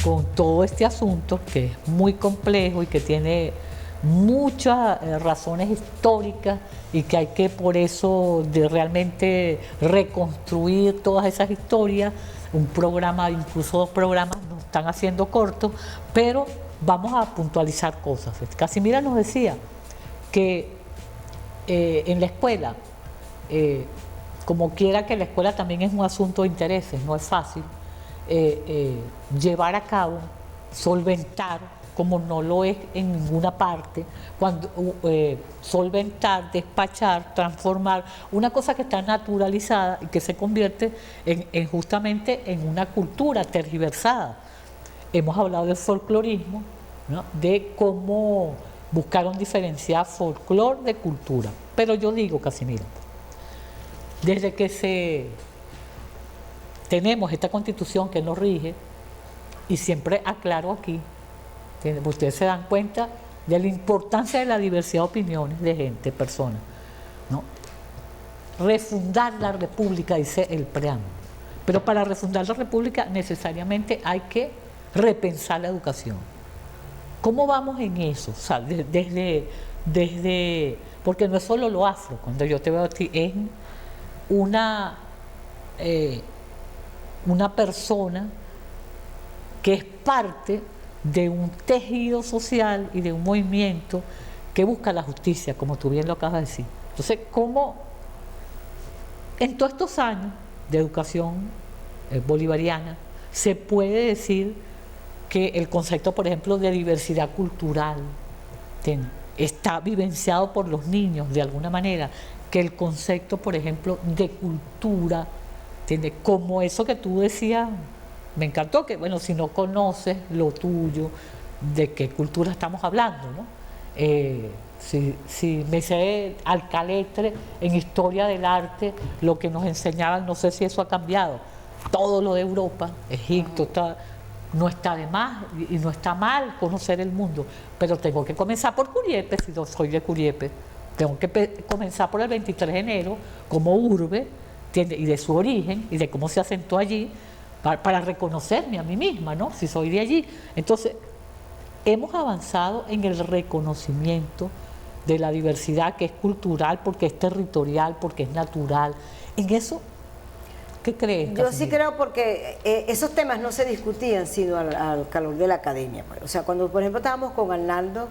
con todo este asunto que es muy complejo y que tiene muchas razones históricas y que hay que por eso de realmente reconstruir todas esas historias. Un programa, incluso 2 programas nos están haciendo cortos, pero vamos a puntualizar cosas. Casimira nos decía que en la escuela, como quiera que la escuela también es un asunto de intereses, no es fácil llevar a cabo, solventar, como no lo es en ninguna parte, cuando solventar, despachar, transformar una cosa que está naturalizada y que se convierte justamente en una cultura tergiversada. Hemos hablado del folclorismo, ¿no? De cómo buscaron diferenciar folclor de cultura. Pero yo digo, Casimiro, desde que tenemos esta constitución que nos rige, y siempre aclaro aquí, ustedes se dan cuenta de la importancia de la diversidad de opiniones de gente, personas, ¿no? Refundar la república, dice el preámbulo. Pero para refundar la república necesariamente hay que repensar la educación. ¿Cómo vamos en eso? O sea, porque no es solo lo afro, cuando yo te veo a ti, es una persona que es parte de un tejido social y de un movimiento que busca la justicia, como tú bien lo acabas de decir. Entonces, ¿cómo en todos estos años de educación bolivariana se puede decir que el concepto, por ejemplo, de diversidad cultural está vivenciado por los niños de alguna manera, que el concepto, por ejemplo, de cultura, como eso que tú decías, me encantó, que bueno, si no conoces lo tuyo, de qué cultura estamos hablando, ¿no? Si me sé al caletre en historia del arte, lo que nos enseñaban, no sé si eso ha cambiado, todo lo de Europa, Egipto, no está de más y no está mal conocer el mundo, pero tengo que comenzar por Curiepe, si no soy de Curiepe, tengo que comenzar por el 23 de enero como urbe, y de su origen y de cómo se asentó allí, para reconocerme a mí misma, ¿no? Si soy de allí. Entonces, hemos avanzado en el reconocimiento de la diversidad, que es cultural, porque es territorial, porque es natural. En eso, ¿qué crees? Yo sí creo, porque esos temas no se discutían sino al calor de la academia. Pues. O sea, cuando por ejemplo estábamos con Arnaldo,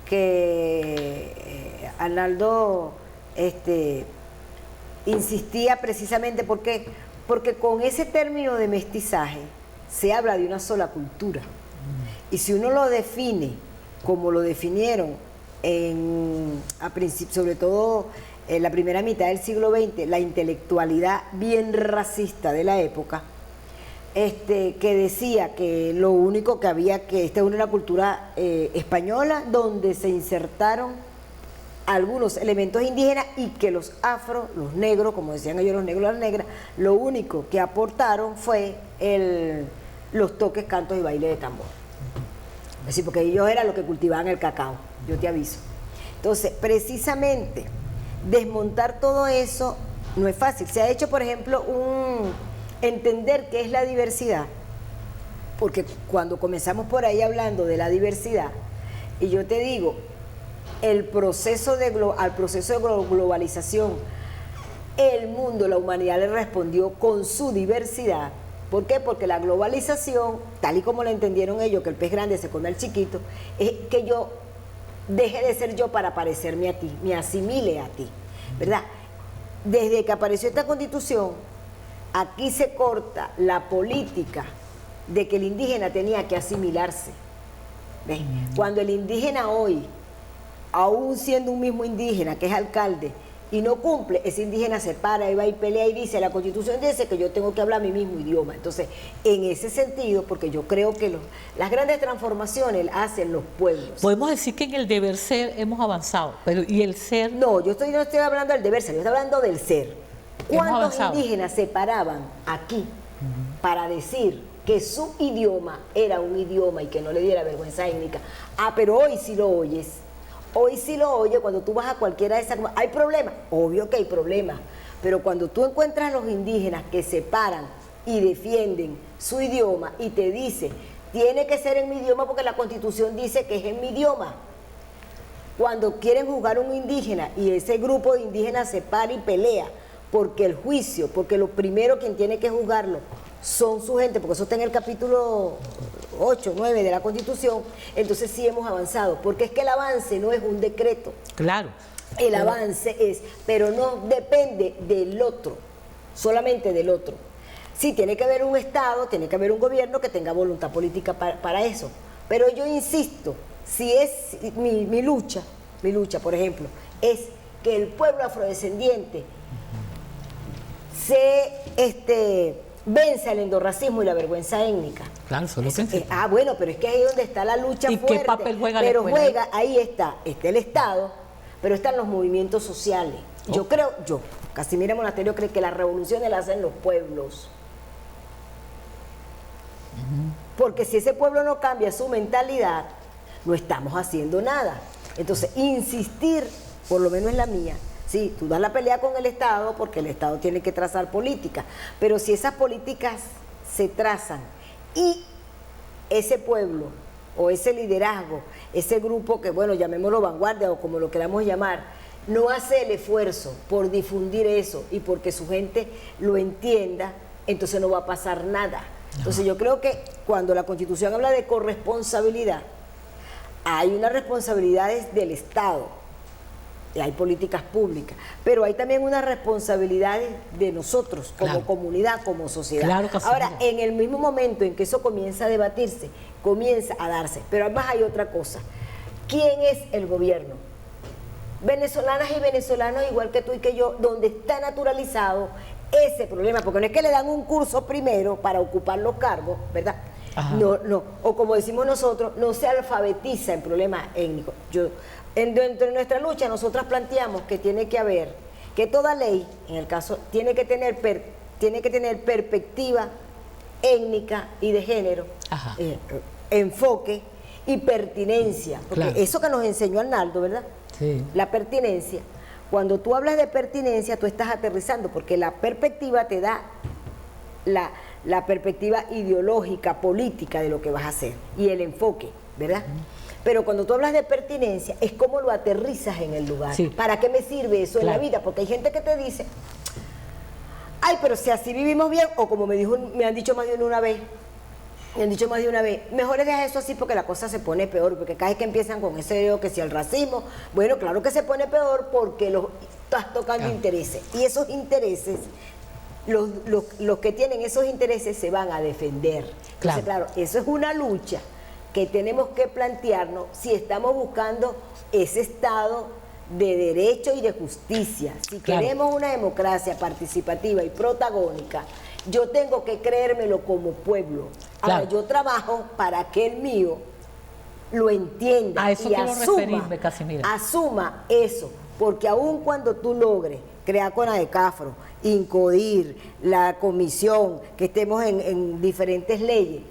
que Arnaldo insistía precisamente porque con ese término de mestizaje se habla de una sola cultura. Y si uno lo define como lo definieron a principio, sobre todo en la primera mitad del siglo XX, la intelectualidad bien racista de la época, que decía que lo único que había, que esta es una cultura española donde se insertaron algunos elementos indígenas y que los afro, los negros, como decían ellos, los negros y las negras, lo único que aportaron fue los toques, cantos y baile de tambor. Es decir, porque ellos eran los que cultivaban el cacao, yo te aviso. Entonces, precisamente, desmontar todo eso no es fácil. Se ha hecho, por ejemplo, entender qué es la diversidad, porque cuando comenzamos por ahí hablando de la diversidad, y yo te digo, al proceso de globalización, el mundo, la humanidad le respondió con su diversidad. ¿Por qué? Porque la globalización, tal y como la entendieron ellos, que el pez grande se come al chiquito, es que yo deje de ser yo para parecerme a ti, me asimile a ti, ¿verdad? Desde que apareció esta constitución, aquí se corta la política de que el indígena tenía que asimilarse. ¿Ves? Cuando el indígena hoy, aún siendo un mismo indígena que es alcalde y no cumple, ese indígena se para y va y pelea y dice, la constitución dice que yo tengo que hablar mi mismo idioma. Entonces, en ese sentido, porque yo creo que las grandes transformaciones las hacen los pueblos. Podemos decir que en el deber ser hemos avanzado, pero ¿y el ser? No, no estoy hablando del deber ser, yo estoy hablando del ser. ¿Cuántos indígenas se paraban aquí para decir que su idioma era un idioma y que no le diera vergüenza étnica? Ah, pero hoy sí lo oyes. Hoy sí lo oye, cuando tú vas a cualquiera de esas... ¿Hay problemas? Obvio que hay problemas. Pero cuando tú encuentras a los indígenas que se paran y defienden su idioma y te dicen tiene que ser en mi idioma porque la Constitución dice que es en mi idioma. Cuando quieren juzgar a un indígena y ese grupo de indígenas se para y pelea porque el juicio, porque lo primero quien tiene que juzgarlo son su gente, porque eso está en el capítulo 8, 9 de la Constitución, entonces sí hemos avanzado, porque es que el avance no es un decreto. Claro. El avance es, pero no depende del otro, solamente del otro. Sí, tiene que haber un Estado, tiene que haber un gobierno que tenga voluntad política para eso. Pero yo insisto, si es mi lucha, por ejemplo, es que el pueblo afrodescendiente se venza el endorracismo y la vergüenza étnica. Claro, solo pensé. Bueno, pero es que ahí es donde está la lucha ¿Y fuerte. qué papel juega la pero escuela? ahí está el Estado, pero están los movimientos sociales. Casimira Monasterio cree que las revoluciones las hacen los pueblos. Porque si ese pueblo no cambia su mentalidad, no estamos haciendo nada. Entonces, insistir, por lo menos en la mía, sí, tú das la pelea con el Estado porque el Estado tiene que trazar políticas, pero si esas políticas se trazan y ese pueblo o ese liderazgo, ese grupo que, bueno, llamémoslo vanguardia o como lo queramos llamar, no hace el esfuerzo por difundir eso y porque su gente lo entienda, entonces no va a pasar nada. Entonces yo creo que cuando la Constitución habla de corresponsabilidad, hay unas responsabilidades del Estado, y hay políticas públicas, pero hay también unas responsabilidades de nosotros como comunidad, como sociedad. Claro que sí. Ahora, en el mismo momento en que eso comienza a debatirse, comienza a darse, pero además hay otra cosa. ¿Quién es el gobierno? Venezolanas y venezolanos, igual que tú y que yo, donde está naturalizado ese problema, porque no es que le dan un curso primero para ocupar los cargos, ¿verdad? Ajá. No, o como decimos nosotros, no se alfabetiza en problemas étnicos. Dentro de nuestra lucha, nosotras planteamos que tiene que haber, que toda ley, en el caso, tiene que tener perspectiva étnica y de género, enfoque y pertinencia, porque eso que nos enseñó Arnaldo, ¿verdad? Sí. La pertinencia. Cuando tú hablas de pertinencia, tú estás aterrizando, porque la perspectiva te da la perspectiva ideológica, política de lo que vas a hacer, y el enfoque, ¿verdad? Pero cuando tú hablas de pertinencia, es como lo aterrizas en el lugar. Sí. ¿Para qué me sirve eso en la vida? Porque hay gente que te dice, ay, pero si así vivimos bien, o como me han dicho más de una vez, mejor es dejar eso así porque la cosa se pone peor, porque cada vez que empiezan con ese que si el racismo, bueno, claro que se pone peor porque estás tocando intereses, y esos intereses, los que tienen esos intereses se van a defender. Entonces, claro, eso es una lucha que tenemos que plantearnos si estamos buscando ese Estado de derecho y de justicia. Si queremos una democracia participativa y protagónica, yo tengo que creérmelo como pueblo. Ahora, yo trabajo para que el mío lo entienda a eso y asuma eso, porque aun cuando tú logres crear con ADECAFRO, INCODIR, la comisión, que estemos en diferentes leyes,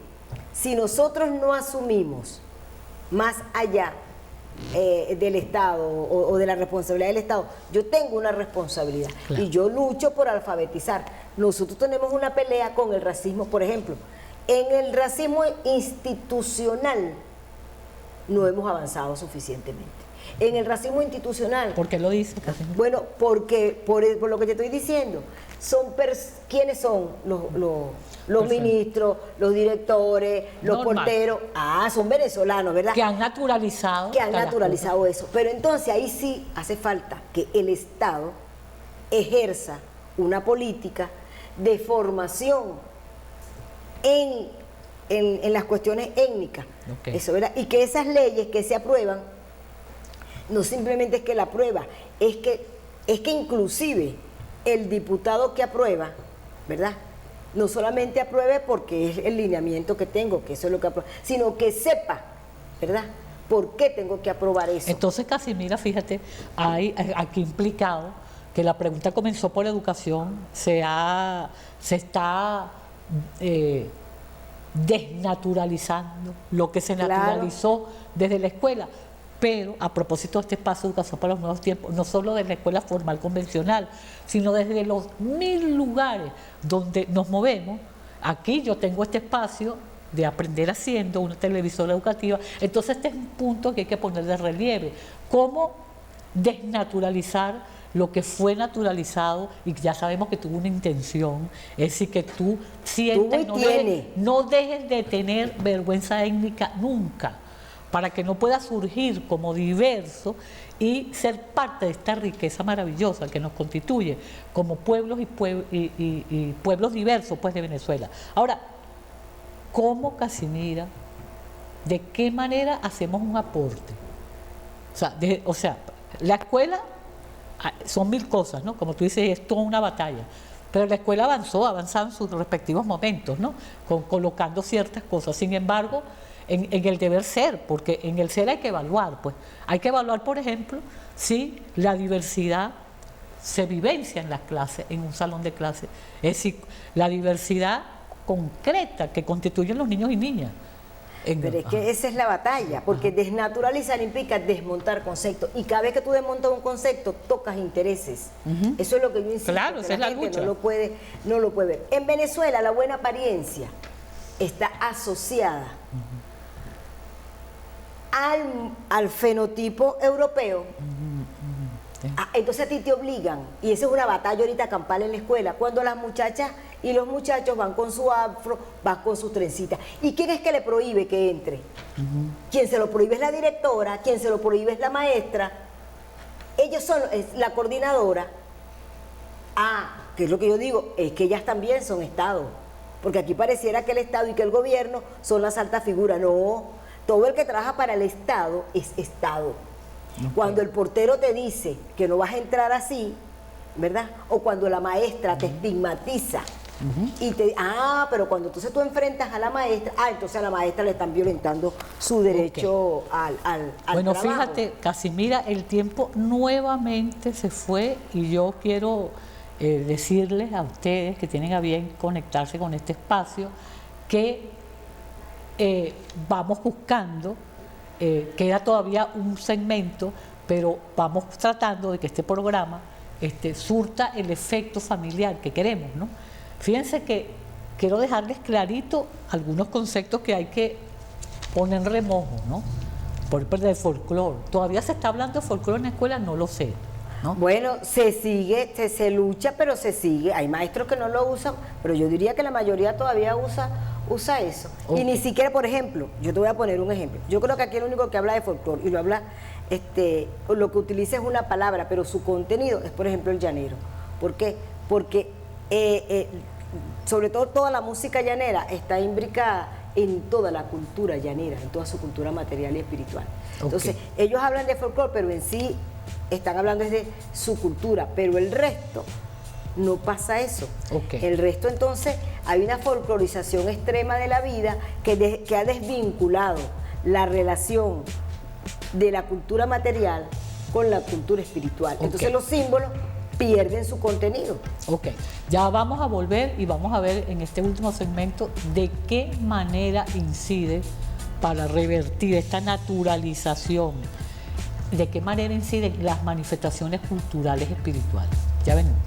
si nosotros no asumimos más allá del Estado o de la responsabilidad del Estado, yo tengo una responsabilidad y yo lucho por alfabetizar. Nosotros tenemos una pelea con el racismo, por ejemplo. En el racismo institucional no hemos avanzado suficientemente. En el racismo institucional. ¿Por qué lo dice? Bueno, porque por lo que te estoy diciendo, ¿quiénes son los ministros, los directores, los porteros? Son venezolanos, ¿verdad? Que han naturalizado. Que han naturalizado eso. Pero entonces ahí sí hace falta que el Estado ejerza una política de formación en las cuestiones étnicas. Eso, ¿verdad? Y que esas leyes que se aprueban, no simplemente es que la aprueba, es que inclusive el diputado que aprueba, ¿verdad? No solamente apruebe porque es el lineamiento que tengo, que eso es lo que aprueba, sino que sepa, ¿verdad?, por qué tengo que aprobar eso. Entonces, Casimira, fíjate, hay aquí implicado que la pregunta comenzó por educación, se está desnaturalizando lo que se naturalizó desde la escuela. Pero a propósito de este espacio de Educación para los Nuevos Tiempos, no solo desde la escuela formal convencional, sino desde los 1000 lugares donde nos movemos. Aquí yo tengo este espacio de aprender haciendo, una televisora educativa. Entonces este es un punto que hay que poner de relieve. ¿Cómo desnaturalizar lo que fue naturalizado y ya sabemos que tuvo una intención? Es decir, que tú sientas, no dejes de tener vergüenza étnica nunca, para que no pueda surgir como diverso y ser parte de esta riqueza maravillosa que nos constituye como pueblos y pueblos diversos pues, de Venezuela. Ahora, ¿cómo, Casimira, de qué manera hacemos un aporte? O sea, la escuela son mil cosas, ¿no? Como tú dices, es toda una batalla. Pero la escuela avanzaba en sus respectivos momentos, ¿no? Colocando ciertas cosas. Sin embargo, en el deber ser, porque en el ser hay que evaluar, pues. Hay que evaluar, por ejemplo, si la diversidad se vivencia en las clases, en un salón de clases. Es decir, la diversidad concreta que constituyen los niños y niñas. Pero es que esa es la batalla, porque desnaturalizar implica desmontar conceptos, y cada vez que tú desmontas un concepto, tocas intereses. Eso es lo que yo insisto, claro, esa es la lucha. No lo puede ver. En Venezuela la buena apariencia está asociada al fenotipo europeo. Entonces a ti te obligan, y esa es una batalla ahorita campal en la escuela, cuando las muchachas y los muchachos van con su afro, van con sus trencitas. ¿Y quién es que le prohíbe que entre? Quien se lo prohíbe es la directora, quien se lo prohíbe es la maestra. Ellos son la coordinadora. Que es lo que yo digo, es que ellas también son Estado. Porque aquí pareciera que el Estado y que el gobierno son las altas figuras. No, todo el que trabaja para el Estado es Estado. Okay. Cuando el portero te dice que no vas a entrar así, ¿verdad? O cuando la maestra te estigmatiza y te pero cuando entonces tú enfrentas a la maestra, entonces a la maestra le están violentando su derecho al bueno, trabajo. Fíjate, Casimira, el tiempo nuevamente se fue y yo quiero decirles a ustedes que tienen a bien conectarse con este espacio que vamos buscando, queda todavía un segmento, pero vamos tratando de que este programa surta el efecto familiar que queremos, ¿no? Fíjense que quiero dejarles clarito algunos conceptos que hay que poner en remojo, ¿no? Por ejemplo, del folclore. ¿Todavía se está hablando de folclore en la escuela? No lo sé, ¿no? Bueno, se sigue, se lucha, pero se sigue. Hay maestros que no lo usan, pero yo diría que la mayoría todavía usa eso. Okay. Y ni siquiera, por ejemplo, yo te voy a poner un ejemplo. Yo creo que aquí el único que habla de folclore y lo habla, lo que utiliza es una palabra, pero su contenido es, por ejemplo, el llanero. ¿Por qué? Porque sobre todo toda la música llanera está imbricada en toda la cultura llanera, en toda su cultura material y espiritual. Okay. Entonces, ellos hablan de folclore, pero en sí están hablando desde su cultura, pero el resto no pasa eso. Okay. El resto, entonces, hay una folclorización extrema de la vida que ha desvinculado la relación de la cultura material con la cultura espiritual. Okay. Entonces los símbolos pierden su contenido. Ok, ya vamos a volver y vamos a ver en este último segmento de qué manera incide para revertir esta naturalización, de qué manera inciden las manifestaciones culturales espirituales. Ya venimos.